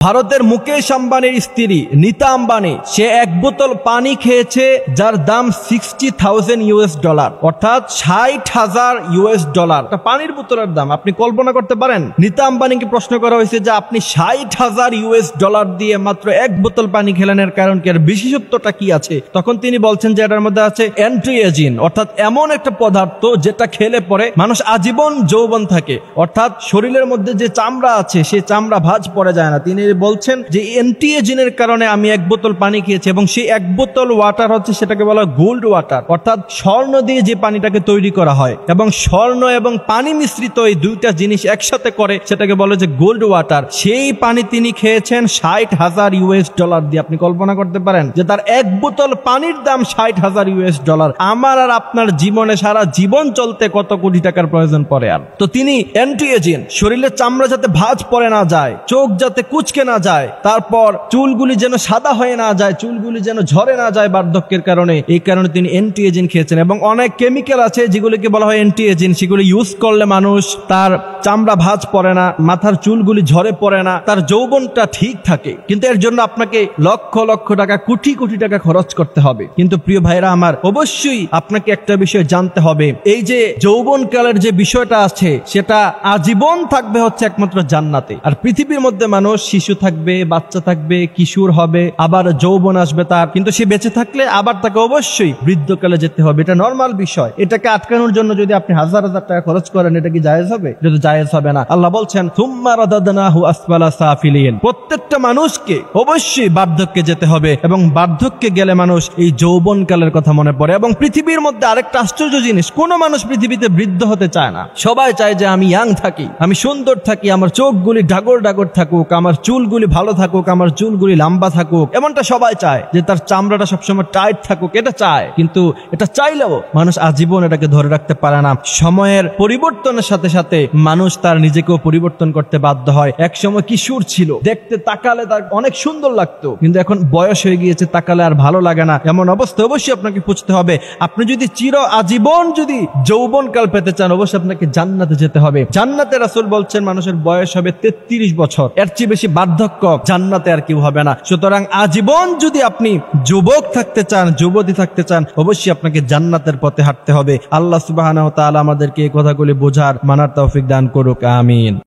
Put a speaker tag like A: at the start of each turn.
A: ভারতের মুকেশ আম্বানির স্ত্রী নীতা আম্বানি সে এক বোতল পানি খেয়েছে যার দাম $60,000 অর্থাৎ $60,000। পানির বোতলের দাম আপনি কল্পনা করতে পারেন? নীতা আম্বানিকে প্রশ্ন করা হয়েছে যে আপনি $60,000 দিয়ে মাত্র এক বোতল পানি খেলেন, এর কারণ কি, এর বিশেষত্বটা কি আছে? তখন তিনি বলছেন যে এটার মধ্যে আছে অ্যান্টি এজিং, অর্থাৎ এমন একটা পদার্থ যেটা খেলে পরে মানুষ আজীবন যৌবন থাকে, অর্থাৎ শরীরের মধ্যে যে চামড়া আছে সেই চামড়া ভাঁজ পড়ে যায় না। তিনি বলছেন যে অ্যান্টি এজিং এর কারণে আমি এক বোতল পানি খেয়েছি, এবং সেই এক বোতল ওয়াটার হচ্ছে সেটাকে বলা হয় গোল্ড ওয়াটার, অর্থাৎ স্বর্ণ দিয়ে যে পানিটাকে তৈরি করা হয়, এবং স্বর্ণ এবং পানি মিশ্রিত এই দুইটা জিনিস একসাথে করে সেটাকে বলে যে গোল্ড ওয়াটার। সেই পানি তিনি খেয়েছেন $60,000 দিয়ে। আপনি কল্পনা করতে পারেন যে তার এক বোতল পানির দাম $60,000? আমার আর আপনার জীবনে সারা জীবন চলতে কত কোটি টাকার প্রয়োজন পড়ে? আর তো তিনি অ্যান্টি এজিং, শরীরের চামড়া যাতে ভাঁজ পড়ে না যায়, চোখ যাতে কুচকে না যায়, তারপর চুলগুলি যেন সাদা হয়ে না যায়, চুলগুলি যেন ঝরে না যায় বার্ধক্যের কারণে, এই কারণে তিনি অ্যান্টি এজিং খেয়েছেন। এবং অনেক কেমিক্যাল আছে যেগুলিকে বলা হয় অ্যান্টি এজিং, সেগুলি ইউজ করলে মানুষ তার চামড়া ভাঁজ পড়ে না, মাথার চুলগুলি ঝরে পড়ে না, তার যৌবনটা ঠিক থাকে। কিন্তু এর জন্য আপনাকে লক্ষ লক্ষ টাকা, কোটি কোটি টাকা খরচ করতে হবে। কিন্তু প্রিয় ভাইরা আমার, অবশ্যই আপনাকে একটা বিষয় জানতে হবে, এই যে যৌবনকালের যে বিষয়টা আছে সেটা আজীবন থাকবে হচ্ছে একমাত্র জান্নাতে। আর পৃথিবীর মধ্যে মানুষ শিশু থাকবে, বাচ্চা থাকবে, কিশোর হবে, আবার যৌবন আসবে তার, কিন্তু সে বেঁচে থাকলে আবার তাকে অবশ্যই বৃদ্ধকালে যেতে হবে। এটা নরমাল বিষয়। এটাকে আটকানোর জন্য যদি আপনি হাজার হাজার টাকা খরচ করেন, এটা কি জায়েজ হবে? এটা তো জায়েজ হবে না। আল্লাহ বলছেন সুম্মা রাদাদনাহু আসফালা সাফিলিন, প্রত্যেকটা মানুষকে অবশ্যই বার্ধক্যে যেতে হবে, এবং বার্ধক্যে গেলে মানুষ এই যৌবনকালের কথা মনে পড়ে। এবং পৃথিবীর মধ্যে আরেকটা আশ্চর্য জিনিস, কোন মানুষ পৃথিবীতে বৃদ্ধ হতে চায় না। সবাই চায় যে আমি ইয়াং থাকি, আমি সুন্দর থাকি, আমার চোখগুলি ডাগর ডাগর থাকুক, আমার চুলগুলি ভালো থাকুক, আমার চুলগুলি লম্বা থাকুক, এমনটা সবাই চায়, যে তার চামড়াটা সবসময় টাইট থাকুক, এটা চায়। কিন্তু এটা চাইলেও মানুষ আজীবন এটাকে ধরে রাখতে পারে না। সময়ের পরিবর্তনের সাথে সাথে মানুষ তার নিজেকেও পরিবর্তন করতে বাধ্য হয়। এক সময় কিশোর ছিল, দেখতে তাকালে তার অনেক সুন্দর লাগতো, কিন্তু এখন বয়স হয়ে গিয়েছে, তাকালে আর ভালো লাগে না। এমন অবস্থা অবশ্যই আপনাকে বুঝতে হবে, আপনি যদি চির আজীবন যদি যৌবনকাল পেতে চান, অবশ্যই আপনাকে জান্নাতে যেতে হবে। জান্নাতে রাসূল বলছেন মানুষের বয়স হবে 33 বছর, এর চেয়ে বেশি বার্ধক্য জান্নাতে আর কেউ হবে না। সুতরাং আজীবন যদি আপনি যুবক থাকতে চান, যুবতী থাকতে চান, অবশ্যই আপনাকে জান্নাতের পথে হাঁটতে হবে। আল্লাহ সুবহানাহু ওয়া তাআলা আমাদেরকে এই কথাগুলি বোঝার, মানার তৌফিক দান করুক। আমিন।